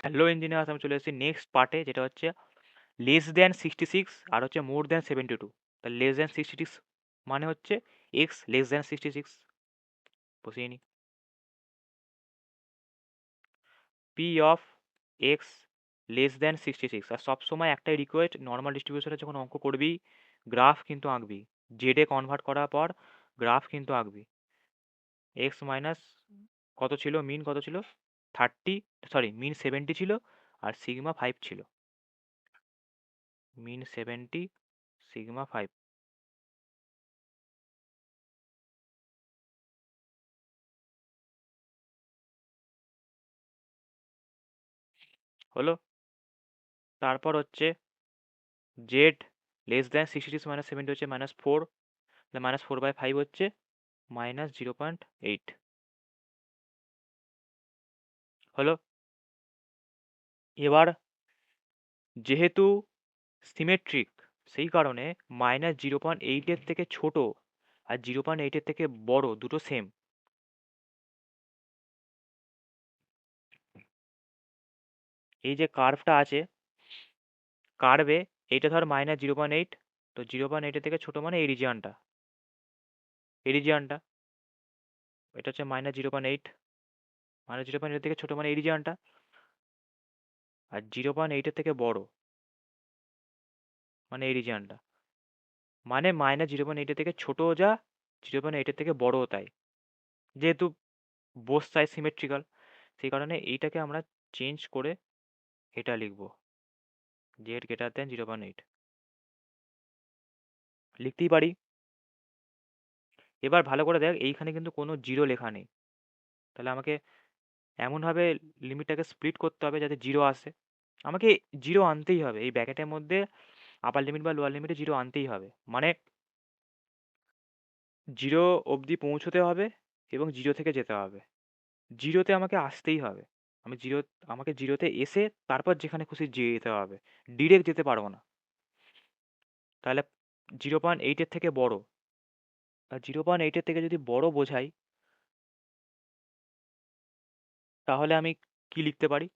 Hello engineers, আমি চলে এসেছি নেক্সট পার্টে, যেটা হচ্ছে লেস দ্যান 66 আর হচ্ছে মোর দ্যান 72। তাহলে লেস দ্যান 66 মানে হচ্ছে এক্স লেস দ্যান 66। বসিয়ে নি। P of x less than 66। আর সবসময় একটাই রিকোয়েস্ট, নর্মাল ডিস্ট্রিবিউশনে যখন অঙ্ক করবি গ্রাফ কিন্তু আঁকবি, জেডে কনভার্ট করার পর গ্রাফ কিন্তু আঁকবি। এক্স মাইনাস কত ছিল, মিন কত ছিল, 30, সরি মিন 70 ছিল, আর সিগমা 5 ছিল। মিন 70, সিগমা 5 হলো। তারপর হচ্ছে জেড লেস দ্যান 66 মাইনাস 70 হচ্ছে -4, -4/5 হচ্ছে -0.8 হলো। এবার যেহেতু সিমেট্রিক, সেই কারণে -0.8 এর থেকে ছোট আর 0.8 এর থেকে বড় দুটো সেম। এই যে কার্ভটা আছে, কার্ভে এইটা ধর -0.8, তো 0.8 এর থেকে ছোট মানে এই রিজিয়নটা, এই রিজিয়নটা, এটা হচ্ছে -0.8, -0.8 এর থেকে ছোট মানে এই রিজিয়নটা, আর 0.8 এর থেকে বড় মানে এই রিজিয়নটা। মানে -0.8 এর থেকে ছোটও যা, 0.8 এর থেকে বড়ও তাই। যেহেতু বোথ সাইড সিমেট্রিক্যাল, সেই কারণে এইটাকে আমরা চেঞ্জ করে এটা লিখবো, জেড গ্রেটার দেন 0.8 লিখতেই পারি। এবার ভালো করে দেখ, এইখানে কিন্তু কোনো জিরো লেখা নেই। তাহলে আমাকে এমনভাবে লিমিটটাকে স্প্লিট করতে হবে যাতে জিরো আসে। আমাকে জিরো আনতেই হবে এই ব্র্যাকেটের মধ্যে, আপার লিমিট বা লোয়ার লিমিটে জিরো আনতেই হবে। মানে জিরো অবধি পৌঁছতে হবে এবং জিরো থেকে যেতে হবে, জিরোতে আমাকে আসতেই হবে। আমি জিরো, আমাকে জিরোতে এসে তারপর যেখানে খুশি যেতে হবে, ডিরেক্ট যেতে পারবো না। তাহলে 0.8 এর থেকে বড়, আর 0.8 এর থেকে যদি বড় বোঝাই, তাহলে আমি কি লিখতে পারি?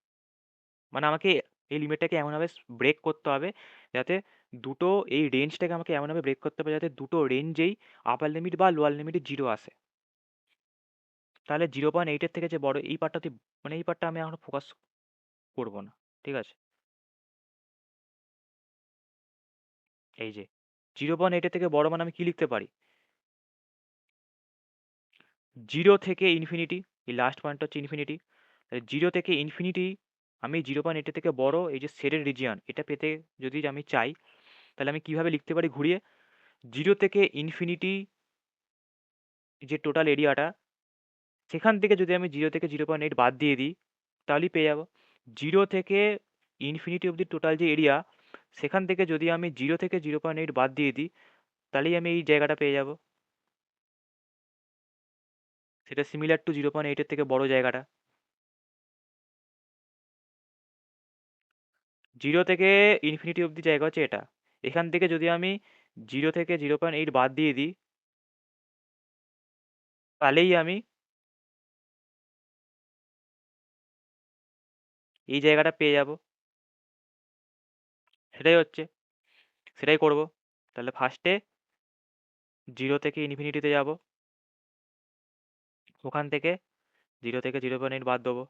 মানে আমাকে এই লিমিটটাকে এমনভাবে ব্রেক করতে হবে যাতে দুটো, এই রেঞ্জটাকে আমাকে এমনভাবে ব্রেক করতে হবে যাতে দুটো রেঞ্জেই আপার লিমিট বা লোয়ার লিমিটে জিরো আসে। তাহলে 0.8 এর থেকে যে বড় এই পার্টটা, মানে এই পার্টটা আমি এখন ফোকাস করবো না। ঠিক আছে, এই যে 0.8 এর থেকে বড় মানে আমি কি লিখতে পারি? জিরো থেকে ইনফিনিটি, এই লাস্ট পয়েন্টটা হচ্ছে ইনফিনিটি। জিরো থেকে ইনফিনিটি, আমি 0.8 থেকে বড় এই যে শেডের রিজিয়ন, এটা পেতে যদি আমি চাই, তাহলে আমি কিভাবে লিখতে পারি ঘুরিয়ে? জিরো থেকে ইনফিনিটি যে টোটাল এরিয়াটা, সেখান থেকে যদি আমি জিরো থেকে 0.8 বাদ দিয়ে দিই, তাহলেই পেয়ে যাব। জিরো থেকে ইনফিনিটি অবধি টোটাল যে এরিয়া, সেখান থেকে যদি আমি জিরো থেকে 0.8 বাদ দিয়ে দিই, তাহলেই আমি এই জায়গাটা পেয়ে যাব। সেটা সিমিলার টু 0.8 এর থেকে বড় জায়গাটা। জিরো থেকে ইনফিনিটি অবধি জায়গা হচ্ছে এটা। এখান থেকে যদি আমি জিরো থেকে 0.8 বাদ দিয়ে দিই, তাহলেই আমি এই জায়গাটা পেয়ে যাব। সেটাই হচ্ছে, সেটাই করব। তাহলে ফার্স্টে জিরো থেকে ইনফিনিটিতে যাব, ওখান থেকে জিরো থেকে 0.8 বাদ দেবো।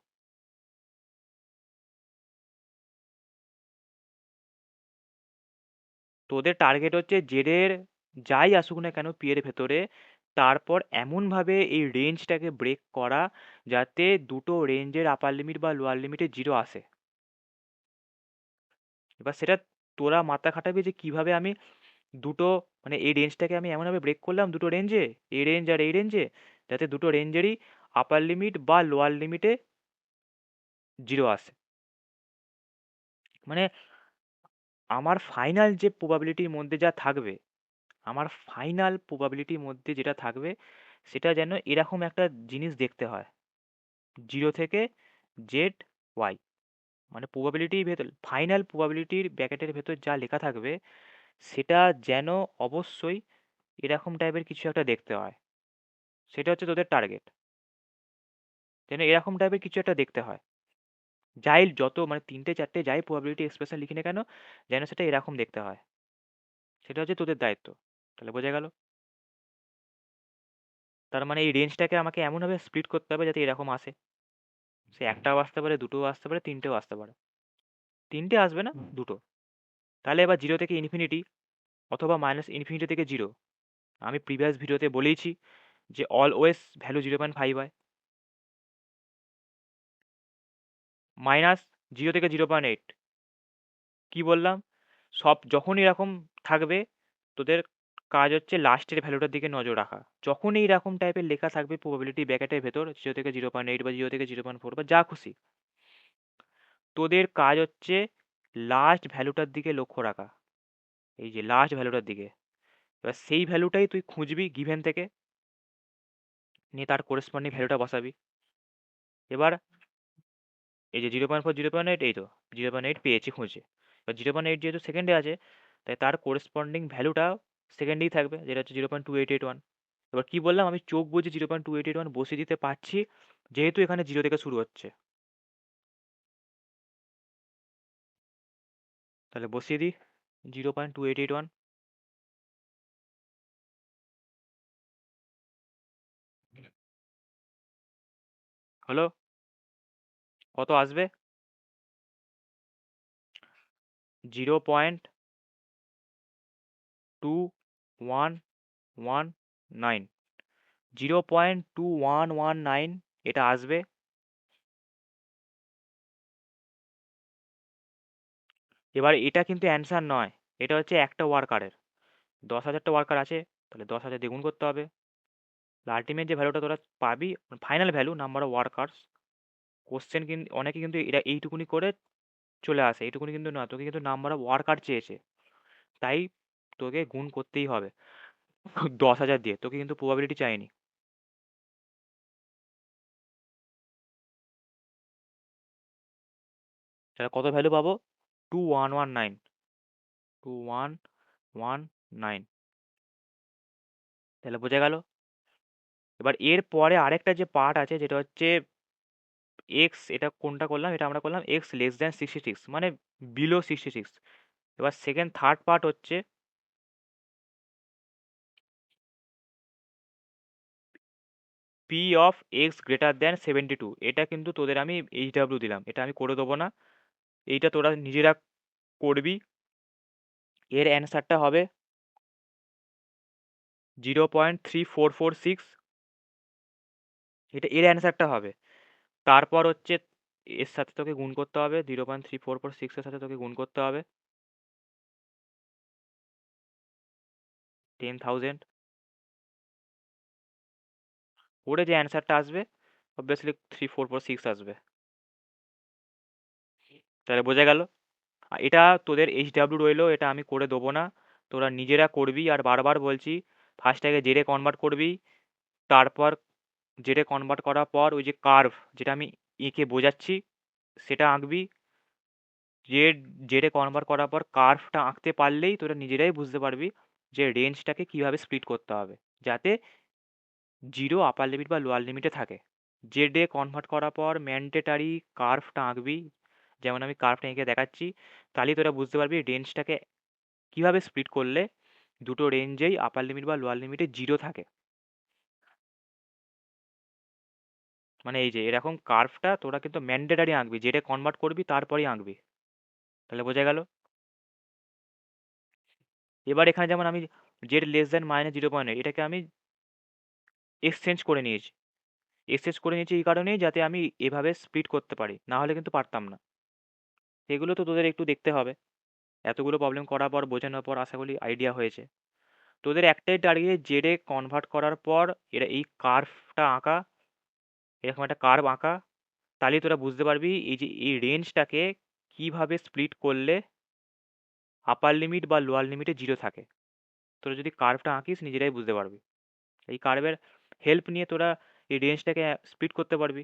তোদের টার্গেট হচ্ছে জেডের যাই আসুক না কেন পি এর ভেতরে, তারপর এমনভাবে এই রেঞ্জটাকে ব্রেক করা যাতে দুটো রেঞ্জের আপার লিমিট বা লোয়ার লিমিটে জিরো আসে। এবার সেটা তোরা মাথা খাটাবি যে কিভাবে আমি দুটো, মানে এই রেঞ্জটাকে আমি এমনভাবে ব্রেক করলাম দুটো রেঞ্জে, এই রেঞ্জ আর এই রেঞ্জে, যাতে দুটো রেঞ্জেরই আপার লিমিট বা লোয়ার লিমিটে জিরো আসে। মানে আমার ফাইনাল যে প্রবাবিলিটির মধ্যে যা থাকবে, আমার ফাইনাল প্রবাবিলিটির মধ্যে যেটা থাকবে, সেটা যেন এরকম একটা জিনিস দেখতে হয়, জিরো থেকে জেড ওয়াই। মানে প্রবাবিলিটির ভেতর, ফাইনাল প্রবাবিলিটির ব্র্যাকেটের ভেতর যা লেখা থাকবে, সেটা যেন অবশ্যই এরকম টাইপের কিছু একটা দেখতে হয়। সেটা হচ্ছে তোদের টার্গেট, যেন এরকম টাইপের কিছু একটা দেখতে হয়। যাই যত মানে ৩টে ৪টে যাই প্রবাবিলিটি এক্সপ্রেশন লিখি না কেন, যেন সেটা এরকম দেখতে হয়। সেটা হচ্ছে তোদের দায়িত্ব। তাহলে বোঝা গেল? তার মানে এই রেঞ্জটাকে আমাকে এমনভাবে স্প্লিট করতে হবে যাতে এরকম আসে। সে একটাও আসতে পারে, দুটোও আসতে পারে, তিনটেও আসতে পারে। তিনটে আসবে না, দুটো। তাহলে এবার 0 থেকে ইনফিনিটি অথবা মাইনাস ইনফিনিটি থেকে 0। আমি প্রিভিয়াস ভিডিওতে বলেইছি যে অলওয়েজ ভ্যালু 0.5 হয়। মাইনাস 0 থেকে 0.8। কি বললাম? সব যখনই এরকম থাকবে, তোদের কাজ হচ্ছে লাস্টের ভ্যালুটার দিকে নজর রাখা। যখনই এরকম টাইপের লেখা থাকবে প্রবাবিলিটি ব্র্যাকেটের ভেতর 0 থেকে 0.8 বা 0 থেকে 0.4 বা যা খুশি, তোদের কাজ হচ্ছে লাস্ট ভ্যালুটার দিকে লক্ষ্য রাখা। এই যে লাস্ট ভ্যালুটার দিকে, এবার সেই ভ্যালুটাই তুই খুঁজবি গিভেন থেকে, নিয়ে তার করেসপন্ডিং ভ্যালুটা বসাবি। এবার এই যে 0.4 0.8, এই তো 0.8 পেয়েছি খুঁজে। এবার 0.8 যেহেতু সেকেন্ডে আছে, তাই তার করেসপন্ডিং ভ্যালুটা সেকেন্ডেই থাকবে, যেটা হচ্ছে 0.2881। এবার কি বললাম, আমি চোখ বুঝে 0.2881 বসিয়ে দিতে পারছি, যেহেতু এখানে 0 থেকে শুরু হচ্ছে। তাহলে বসিয়ে দিই 0.2881। হলো? কত আসবে? 0.2119। 0.2119 এটা আসবে। এবার এটা কিন্তু অ্যান্সার নয়, এটা হচ্ছে একটা ওয়ার্কারের। 10,000টা ওয়ার্কার আছে, তাহলে 10,000 দিয়ে গুণ করতে হবে। আলটিমেট যে ভ্যালুটা তোরা পাবি, final value number of workers. Question কিন্তু অনেকে কিন্তু এরা এইটুকুনি করে চলে আসে, এইটুকুনি কিন্তু না, তোকে কিন্তু নাম্বার অফ ওয়ার্কার চেয়েছে, তাই তোকে গুণ করতেই হবে 10,000 দিয়ে। তোকে কিন্তু প্রবাবিলিটি চাইনি। তাহলে কত ভ্যালু পাবো? 2119। 2119। তাহলে বোঝা গেল? এবার এর পরে আরেকটা যে পার্ট আছে, যেটা হচ্ছে এক্স, এটা কোনটা করলাম, এটা আমরা করলাম এক্স লেস দ্যান 66, মানে বিলো 66। এবার সেকেন্ড থার্ড পার্ট হচ্ছে P of x greater than 72। এটা কিন্তু তোদের আমি এইচডাব্লিউ দিলাম, এটা আমি করে দেবো না, এইটা তোরা নিজেরা করবি। এর অ্যান্সারটা হবে 0.3446। এটা এর অ্যান্সারটা হবে। তারপর হচ্ছে এর সাথে তোকে গুণ করতে হবে, 0.3446 এর সাথে তোকে গুণ করতে হবে 10,000। করে যে অ্যান্সারটা আসবে, অবভিয়াসলি 3446 আসবে। তাহলে বোঝা গেল? এটা তোদের এইচডাব্লিউ রইলো, এটা আমি করে দেবো না, তোরা নিজেরা করবি। আর বারবার বলছি, ফার্স্টটাকে জেরে কনভার্ট করবি, তারপর জেরে কনভার্ট করার পর ওই যে কার্ভ, যেটা আমি এঁকে বোঝাচ্ছি, সেটা আঁকবি। জেড জেরে কনভার্ট করার পর কার্ভটা আঁকতে পারলেই তোরা নিজেরাই বুঝতে পারবি যে রেঞ্জটাকে কিভাবে স্প্লিট করতে হবে, যাতে 0 আপার লিমিট বা লোয়ার লিমিটে থাকে। জেডে কনভার্ট করার পর ম্যান্ডেটারি কার্ভটা আঁকবি, যেমন আমি কার্ভটা এঁকে দেখাচ্ছি। তাহলেই তোরা বুঝতে পারবি রেঞ্জটাকে কিভাবে স্প্লিট করলে দুটো রেঞ্জেই আপার লিমিট বা লোয়ার লিমিটে 0 থাকে। মানে এই যে এরকম কার্ভটা তোরা কিন্তু ম্যান্ডেটারি আঁকবি, যেটা কনভার্ট করবি তারপরেই আঁকবি। তাহলে বোঝা গেল? এবার এখানে যেমন আমি জেড লেস দ্যান -0.8, এটাকে আমি এক্সচেঞ্জ করে নিয়েছি। এক্সচেঞ্জ করে নিয়েছি এই কারণেই, যাতে আমি এভাবে স্প্লিট করতে পারি, না হলে কিন্তু পারতাম না। এগুলো তো তোদের একটু দেখতে হবে। এতগুলো প্রবলেম করার পর, বোঝানোর পর আশা করি আইডিয়া হয়েছে। তোদের একটাই টার্গেট, জেডে কনভার্ট করার পর এরা এই কার্ভটা আঁকা, এরকম একটা কার্ভ আঁকা। তাহলেই তোরা বুঝতে পারবি এই যে এই রেঞ্জটাকে কিভাবে স্প্লিট করলে আপার লিমিট বা লোয়ার লিমিটে 0 থাকে। তোরা যদি কার্ভটা আঁকিস নিজেরাই বুঝতে পারবি। এই কার্ভের হেল্প নিয়ে তোরা এই রেঞ্জটাকে স্প্লিট করতে পারবি,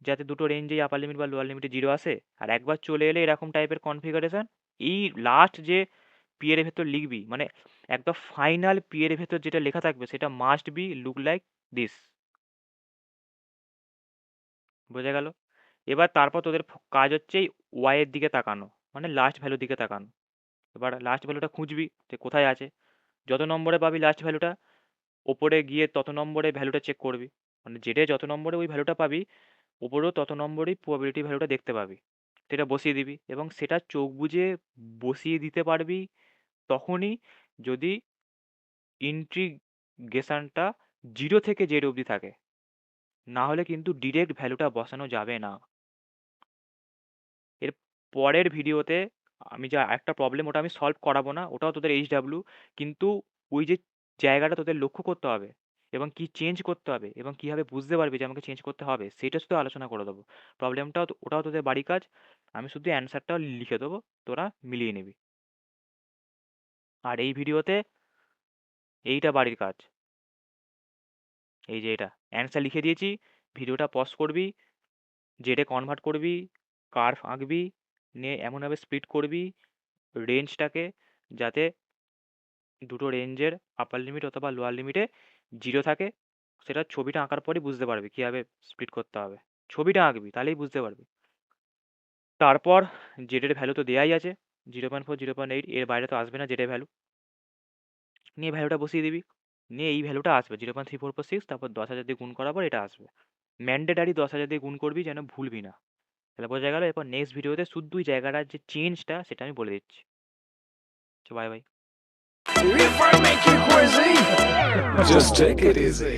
যাতে দুটো রেঞ্জেই আপার লিমিট বা লোয়ার লিমিটে 0 আসে। আর একবার চলে এলে এরকম টাইপের কনফিগারেশন, এই লাস্ট যে পি এর ভেতর লিখবি, মানে একদম ফাইনাল পি এর ভেতর যেটা লেখা থাকবে, সেটা must be look like this. বোঝা গেল? এবার তারপর তোদের কাজ হচ্ছে এই ওয়াই এর দিকে তাকানো, মানে লাস্ট ভ্যালুর দিকে তাকানো। এবার লাস্ট ভ্যালুটা খুঁজবি যে কোথায় আছে, যত নম্বরে পাবি লাস্ট ভ্যালুটা ওপরে গিয়ে তত নম্বরে ভ্যালুটা চেক করবি, মানে যেটা যত নম্বরে ওই ভ্যালুটা পাবি ওপরেও তত নম্বরই প্রবাবিলিটি ভ্যালুটা দেখতে পাবি, সেটা বসিয়ে দিবি এবং সেটা চোখ বুজে বসিয়ে দিতে পারবি তখনই যদি ইন্টিগ্রেশনটা 0 থেকে জেড অবধি থাকে, না হলে কিন্তু ডিরেক্ট ভ্যালুটা বসানো যাবে না। এর পরের ভিডিওতে আমি যা একটা প্রবলেম ওটা আমি সলভ করাবো না, ওটাও তোদের এইচডাব্লিউ, কিন্তু ওই যে জায়গাটা তোদের লক্ষ্য করতে হবে এবং কি চেঞ্জ করতে হবে এবং কিভাবে বুঝতে পারবি যে আমাকে চেঞ্জ করতে হবে সেটা শুধু আলোচনা করে দেবো। প্রবলেমটাও ওটাও তোদের বাড়ি কাজ, আমি শুধু অ্যান্সারটাও লিখে দেবো, তোরা মিলিয়ে নিবি। আর এই ভিডিওতে এইটা বাড়ির কাজ, এই যে এটা অ্যান্সার লিখে দিয়েছি, ভিডিওটা পজ করবি, জেডে কনভার্ট করবি, কার্ভ আঁকবি, নিয়ে এমনভাবে স্প্লিট করবি রেঞ্জটাকে যাতে দুটো রেঞ্জের আপার লিমিট অথবা লোয়ার লিমিটে 0 থাকে, সেটা ছবিটা আঁকার পরই বুঝতে পারবি কীভাবে স্প্লিট করতে হবে। ছবিটা আঁকবি তাহলেই বুঝতে পারবি। তারপর জেডের ভ্যালু তো দেওয়াই আছে, 0.4 0.8, এর বাইরে তো আসবে না জেডের ভ্যালু, নিয়ে ভ্যালুটা বসিয়ে দিবি, নিয়ে এই ভ্যালুটা আসবে 0.3446, তারপর 10,000 দিয়ে গুণ করার পর এটা আসবে। ম্যান্ডেটারি 10,000 দিয়ে গুণ করবি যেন ভুলবি না। তাহলে বোঝা গেল। এরপর নেক্সট ভিডিওতে শুধু ওই জায়গাটার যে চেঞ্জটা সেটা আমি বলে দিচ্ছি। Bye bye. If I make you crazy, just take it easy.